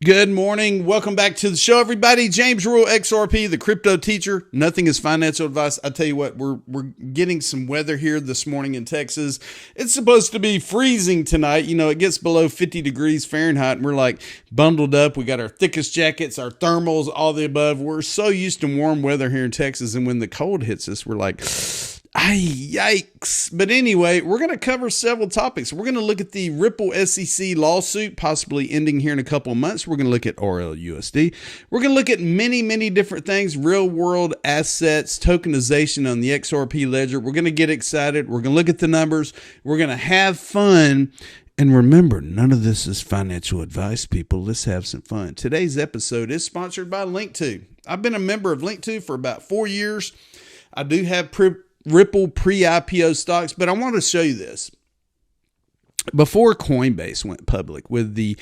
Good morning. Welcome back to the show, everybody. James Rule, XRP, the crypto teacher. Nothing is financial advice. I tell you what, we're getting some weather here this morning in Texas. It's supposed to be freezing tonight. You know, it gets below 50 degrees Fahrenheit, and we're like bundled up. We got our thickest jackets, our thermals, all the above. We're so used to warm weather here in Texas, and when the cold hits us, we're like, yikes. But anyway, we're going to cover several topics. We're going to look at the Ripple SEC lawsuit, possibly ending here in a couple of months. We're going to look at RLUSD. We're going to look at many different things, real world assets, tokenization on the XRP Ledger. We're going to get excited. We're going to look at the numbers. We're going to have fun. And remember, none of this is financial advice, people. Let's have some fun. Today's episode is sponsored by LINQTO. I've been a member of LINQTO for about 4 years. I do have Ripple pre-IPO stocks, but I want to show you this. Before Coinbase went public with the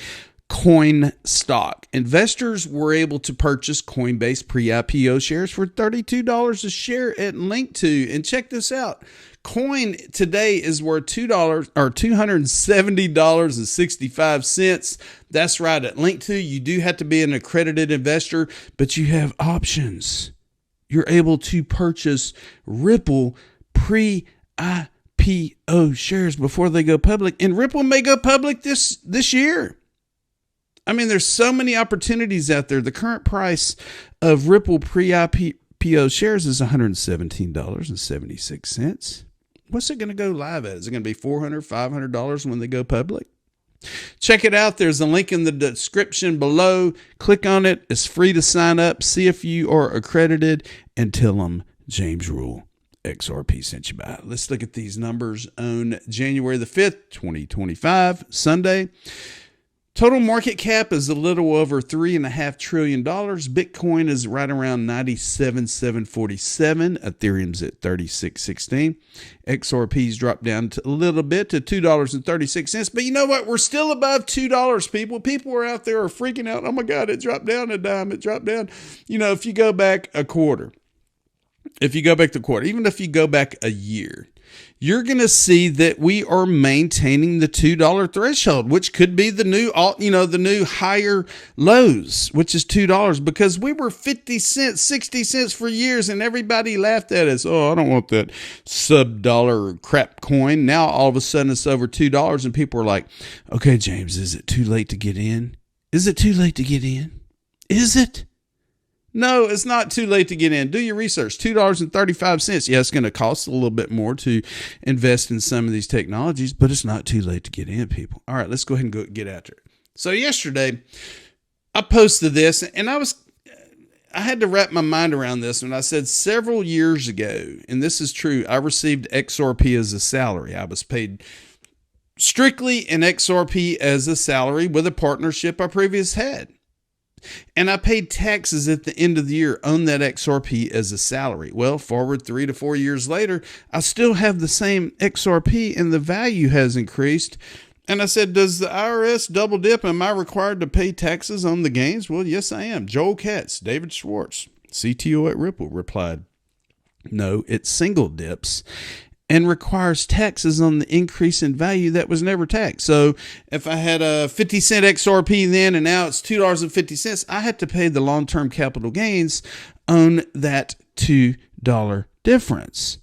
coin stock, investors were able to purchase Coinbase pre-IPO shares for $32 a share at LINQTO. And check this out. Coin today is worth $270.65. That's right, at LINQTO. You do have to be an accredited investor, but you have options. You're able to purchase Ripple pre-IPO shares before they go public. And Ripple may go public this year. I mean, there's so many opportunities out there. The current price of Ripple pre-IPO shares is $117.76. What's it going to go live at? Is it going to be $400, $500 when they go public? Check it out. There's a link in the description below. Click on it. It's free to sign up. See if you are accredited and tell them James Rule XRP sent you by. Let's look at these numbers on January the 5th, 2025, Sunday. Total market cap is a little over $3.5 trillion. Bitcoin is right around 97,747. Ethereum's at 36.16. XRP's dropped down a little bit to $2.36. But you know what? We're still above $2, people. People are out there are freaking out. Oh my God, it dropped down a dime. It dropped down. You know, if you go back a quarter, even if you go back a year, you're going to see that we are maintaining the $2 threshold, which could be the new, the new higher lows, which is $2, because we were 50 cents, 60 cents for years, and everybody laughed at us. Oh, I don't want that sub-dollar crap coin. Now, all of a sudden, it's over $2, and people are like, okay, James, is it too late to get in? Is it too late to get in? Is it? No, it's not too late to get in. Do your research. $2.35. Yeah, it's going to cost a little bit more to invest in some of these technologies, but it's not too late to get in, people. All right, let's go ahead and go get after it. So yesterday, I posted this, and I had to wrap my mind around this when I said several years ago, and this is true, I received XRP as a salary. I was paid strictly in XRP as a salary with a partnership I previously had. And I paid taxes at the end of the year on that XRP as a salary. Well, forward 3 to 4 years later, I still have the same XRP and the value has increased. And I said, does the IRS double dip? Am I required to pay taxes on the gains? Well, yes, I am. Joel Katz, David Schwartz, CTO at Ripple, replied, no, it single dips and requires taxes on the increase in value that was never taxed. So if I had a 50 cent XRP then and now it's $2.50, I had to pay the long-term capital gains on that $2 difference.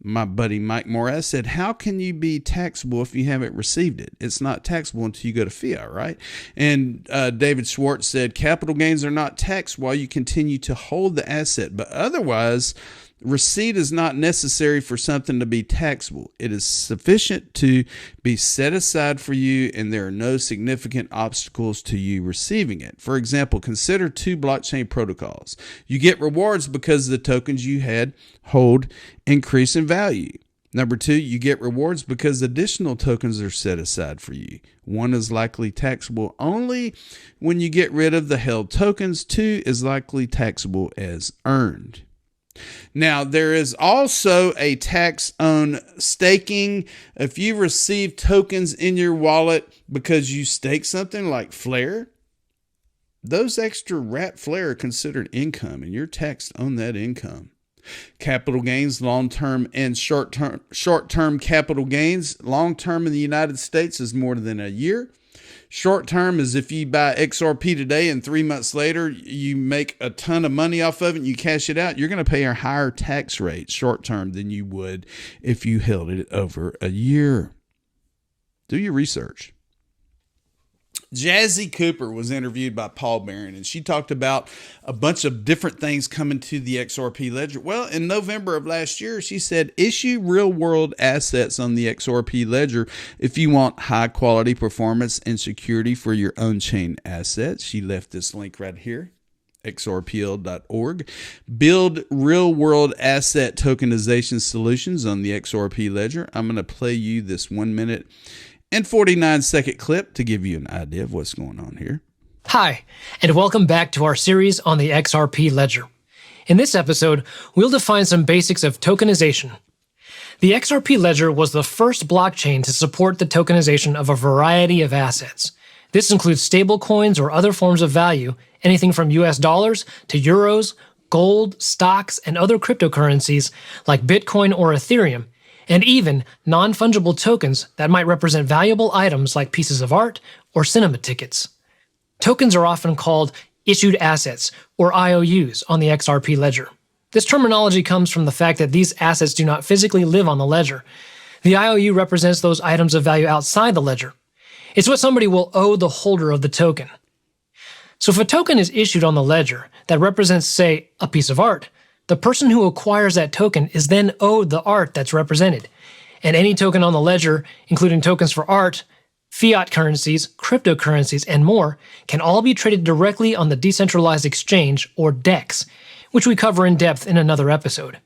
My buddy Mike Morris said, how can you be taxable if you haven't received it? It's not taxable until you go to fiat, right? And David Schwartz said, capital gains are not taxed while you continue to hold the asset, but otherwise, receipt is not necessary for something to be taxable. It is sufficient to be set aside for you, and there are no significant obstacles to you receiving it. For example, consider 2 blockchain protocols. You get rewards because the tokens you had hold increase in value. Number 2, you get rewards because additional tokens are set aside for you. 1 is likely taxable only when you get rid of the held tokens. 2 is likely taxable as earned. Now, there is also a tax on staking. If you receive tokens in your wallet because you stake something like Flare, those extra wrapped Flare are considered income, and you're taxed on that income. Capital gains, long-term and short-term capital gains. Long-term in the United States is more than a year. Short term is if you buy XRP today and 3 months later you make a ton of money off of it and you cash it out, you're going to pay a higher tax rate short term than you would if you held it over a year. Do your research. Jazzy Cooper was interviewed by Paul Barron, and she talked about a bunch of different things coming to the XRP Ledger. Well, in November of last year, she said, issue real-world assets on the XRP Ledger if you want high-quality performance and security for your on-chain assets. She left this link right here, XRPL.org. Build real-world asset tokenization solutions on the XRP Ledger. I'm going to play you this 1 minute and 49-second clip to give you an idea of what's going on here. Hi, and welcome back to our series on the XRP Ledger. In this episode, we'll define some basics of tokenization. The XRP Ledger was the first blockchain to support the tokenization of a variety of assets. This includes stablecoins or other forms of value, anything from US dollars to euros, gold, stocks, and other cryptocurrencies like Bitcoin or Ethereum, and even non-fungible tokens that might represent valuable items like pieces of art or cinema tickets. Tokens are often called issued assets, or IOUs, on the XRP Ledger. This terminology comes from the fact that these assets do not physically live on the ledger. The IOU represents those items of value outside the ledger. It's what somebody will owe the holder of the token. So if a token is issued on the ledger that represents, say, a piece of art, the person who acquires that token is then owed the art that's represented. And any token on the ledger, including tokens for art, fiat currencies, cryptocurrencies, and more, can all be traded directly on the decentralized exchange, or DEX, which we cover in depth in another episode.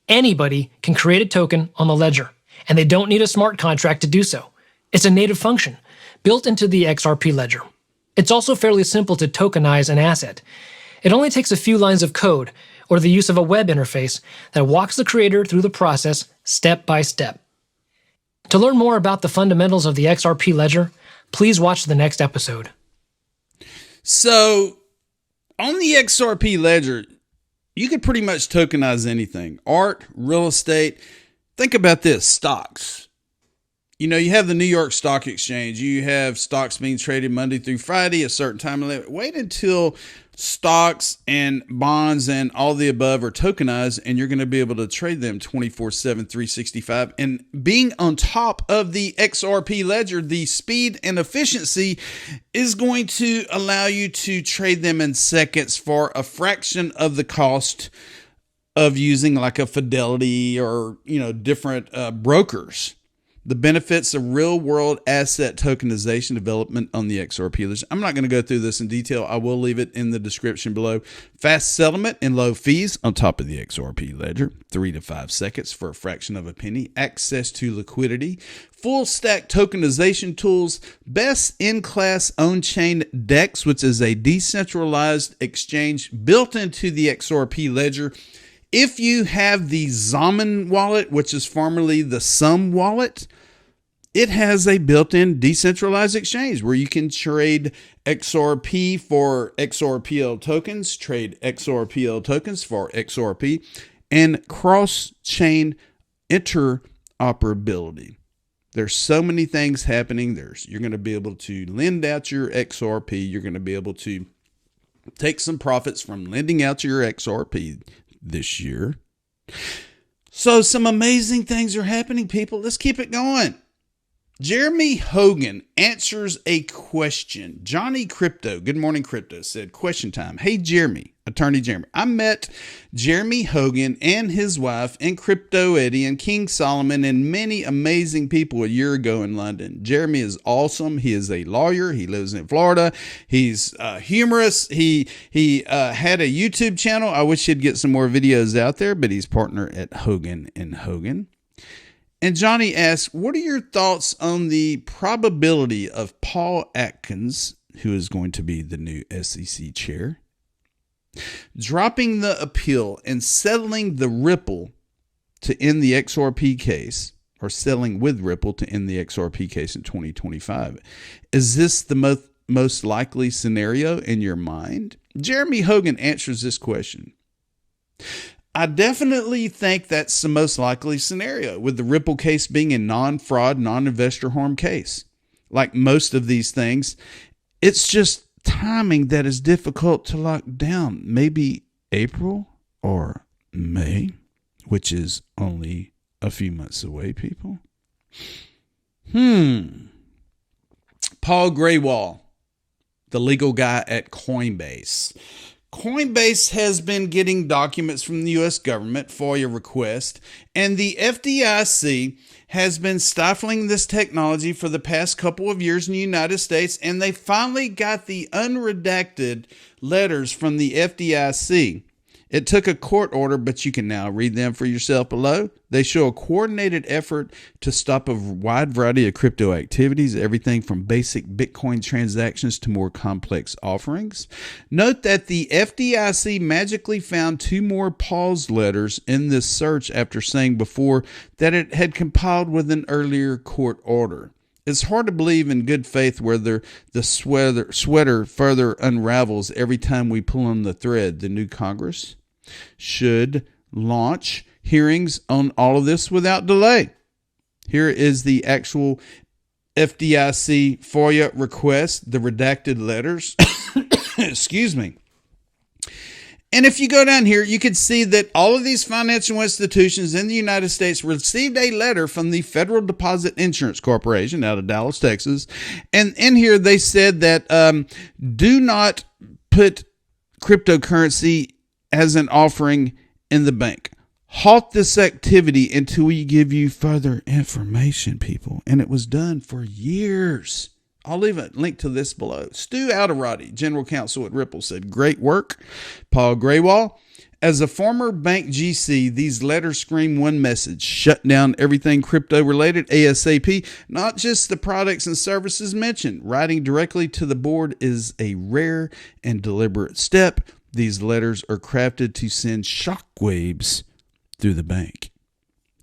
Anybody can create a token on the ledger, and they don't need a smart contract to do so. It's a native function, built into the XRP Ledger. It's also fairly simple to tokenize an asset. It only takes a few lines of code, or the use of a web interface that walks the creator through the process step by step. To learn more about the fundamentals of the XRP Ledger, please watch the next episode. So, on the XRP Ledger, you could pretty much tokenize anything. Art, real estate. Think about this, stocks. You know, you have the New York Stock Exchange. You have stocks being traded Monday through Friday, a certain time limit. Wait until stocks and bonds and all the above are tokenized, and you're going to be able to trade them 24/7, 365. And being on top of the XRP Ledger, the speed and efficiency is going to allow you to trade them in seconds for a fraction of the cost of using like a Fidelity or, different brokers. The benefits of real-world asset tokenization development on the XRP Ledger. I'm not going to go through this in detail. I will leave it in the description below. Fast settlement and low fees on top of the XRP Ledger. 3 to 5 seconds for a fraction of a penny. Access to liquidity. Full-stack tokenization tools. Best-in-class on-chain DEX, which is a decentralized exchange built into the XRP Ledger. If you have the Zaman wallet, which is formerly the Sum wallet, it has a built-in decentralized exchange where you can trade XRP for XRPL tokens, trade XRPL tokens for XRP, and cross-chain interoperability. There's so many things happening. You're going to be able to lend out your XRP. You're going to be able to take some profits from lending out your XRP this year. So some amazing things are happening, people. Let's keep it going. Jeremy Hogan answers a question. Johnny Crypto, Good Morning Crypto, said, question time. Hey, Jeremy, Attorney Jeremy. I met Jeremy Hogan and his wife and Crypto Eddie and King Solomon and many amazing people a year ago in London. Jeremy is awesome. He is a lawyer. He lives in Florida. He's humorous. He had a YouTube channel. I wish he'd get some more videos out there, but he's partner at Hogan and Hogan. And Johnny asks, what are your thoughts on the probability of Paul Atkins, who is going to be the new SEC chair, dropping the appeal and settling the Ripple to end the XRP case, or settling with Ripple to end the XRP case in 2025? Is this the most likely scenario in your mind? Jeremy Hogan answers this question. I definitely think that's the most likely scenario, with the Ripple case being a non-fraud, non-investor harm case. like most of these things. It's just timing that is difficult to lock down. Maybe April or May, which is only a few months away, people. Paul Graywall, the legal guy at Coinbase. Coinbase has been getting documents from the U.S. government, FOIA request, and the FDIC has been stifling this technology for the past couple of years in the United States, and they finally got the unredacted letters from the FDIC. It took a court order, but you can now read them for yourself below. They show a coordinated effort to stop a wide variety of crypto activities, everything from basic Bitcoin transactions to more complex offerings. Note that the FDIC magically found 2 more pause letters in this search after saying before that it had compiled with an earlier court order. It's hard to believe in good faith whether the sweater further unravels every time we pull on the thread. The new Congress should launch hearings on all of this without delay. Here is the actual FDIC FOIA request, the redacted letters. Excuse me. And if you go down here, you can see that all of these financial institutions in the United States received a letter from the Federal Deposit Insurance Corporation out of Dallas, Texas. And in here, they said that do not put cryptocurrency as an offering in the bank. Halt this activity until we give you further information, people. And it was done for years. I'll leave a link to this below. Stu Alderati, General Counsel at Ripple, said, "Great work." Paul Graywall, as a former bank GC, these letters scream one message: shut down everything crypto related ASAP, not just the products and services mentioned. Writing directly to the board is a rare and deliberate step. These letters are crafted to send shockwaves through the bank.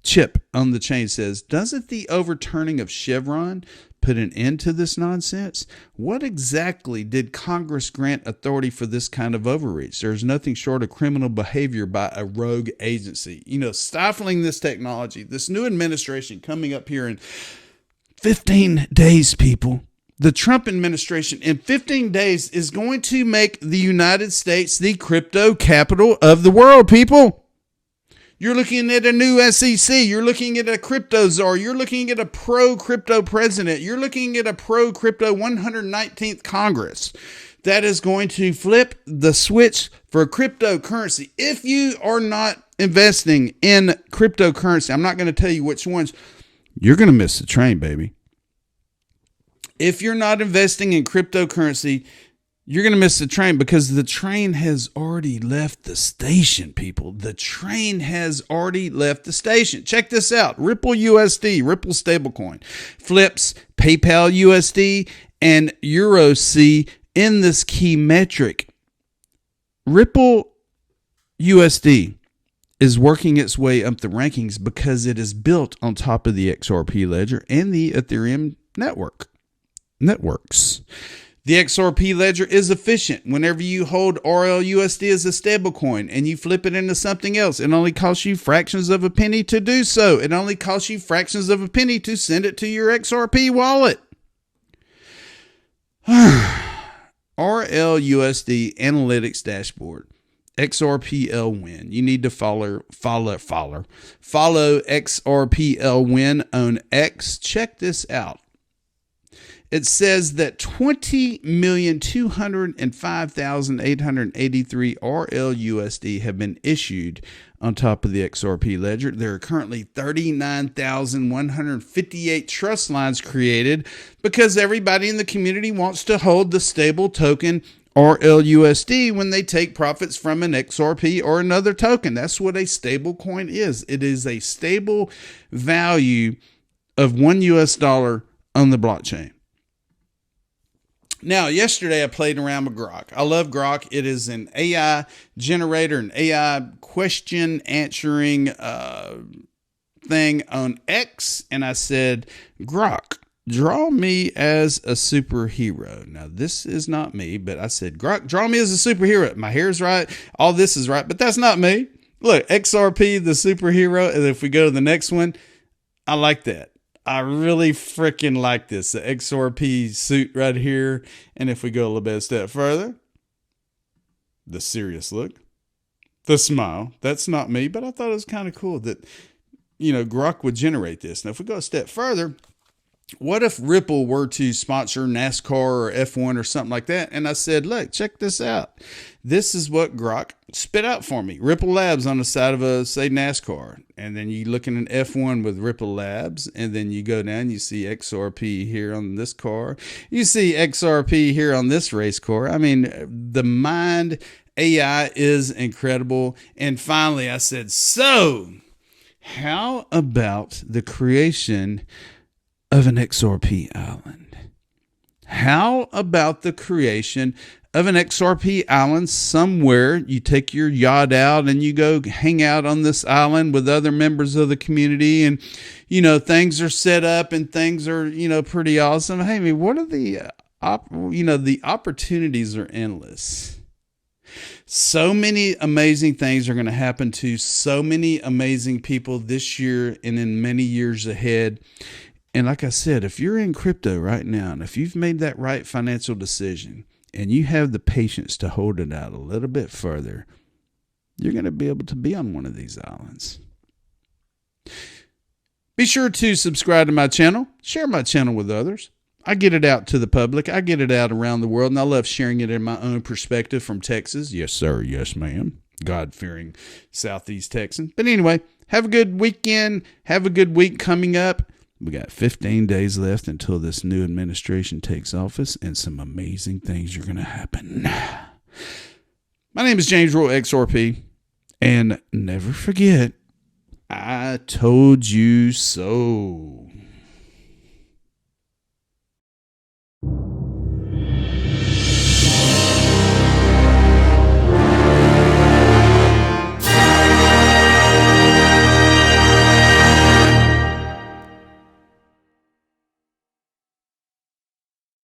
Chip on the chain says, doesn't the overturning of Chevron put an end to this nonsense? What exactly did Congress grant authority for this kind of overreach? There's nothing short of criminal behavior by a rogue agency. Stifling this technology, this new administration coming up here in 15 days, people. The Trump administration in 15 days is going to make the United States the crypto capital of the world, people. You're looking at a new SEC. You're looking at a crypto czar. You're looking at a pro-crypto president. You're looking at a pro-crypto 119th Congress that is going to flip the switch for cryptocurrency. If you are not investing in cryptocurrency, I'm not going to tell you which ones, you're going to miss the train, baby. If you're not investing in cryptocurrency, you're going to miss the train because the train has already left the station, people. The train has already left the station. Check this out. Ripple USD, Ripple stablecoin, flips PayPal USD and EURC in this key metric. Ripple USD is working its way up the rankings because it is built on top of the XRP Ledger and the Ethereum networks. The XRP Ledger is efficient. Whenever you hold RLUSD as a stablecoin and you flip it into something else, it only costs you fractions of a penny to do so. It only costs you fractions of a penny to send it to your XRP wallet. RLUSD Analytics Dashboard. XRPL Win. You need to follow XRPL Win on X. Check this out. It says that 20,205,883 RLUSD have been issued on top of the XRP Ledger. There are currently 39,158 trust lines created because everybody in the community wants to hold the stable token RLUSD when they take profits from an XRP or another token. That's what a stable coin is. It is a stable value of $1 on the blockchain. Now, yesterday I played around with Grok. I love Grok. It is an AI generator, an AI question answering thing on X. And I said, Grok, draw me as a superhero. Now, this is not me, but I said, Grok, draw me as a superhero. My hair's right. All this is right, but that's not me. Look, XRP, the superhero. And if we go to the next one, I like that. I really freaking like this. The XRP suit right here. And if we go a little bit a step further, the serious look, the smile. That's not me, but I thought it was kind of cool that, Grok would generate this. Now, if we go a step further, what if Ripple were to sponsor NASCAR or F1 or something like that? And I said, look, check this out. This is what Grok spit out for me. Ripple Labs on the side of say NASCAR. And then you look at an F1 with Ripple Labs. And then you go down, you see XRP here on this car. You see XRP here on this race car. I mean, the mind AI is incredible. And finally, I said, so how about the creation of an XRP island? How about the creation of an XRP island somewhere? You take your yacht out and you go hang out on this island with other members of the community, and things are set up and things are pretty awesome. Hey, I mean, what are the the opportunities are endless. So many amazing things are going to happen to so many amazing people this year and in many years ahead. And like I said, if you're in crypto right now, and if you've made that right financial decision and you have the patience to hold it out a little bit further, you're going to be able to be on one of these islands. Be sure to subscribe to my channel, share my channel with others. I get it out to the public. I get it out around the world, and I love sharing it in my own perspective from Texas. Yes, sir. Yes, ma'am. God-fearing Southeast Texan. But anyway, have a good weekend. Have a good week coming up. We got 15 days left until this new administration takes office, and some amazing things are going to happen. My name is James Royal XRP, and never forget, I told you so.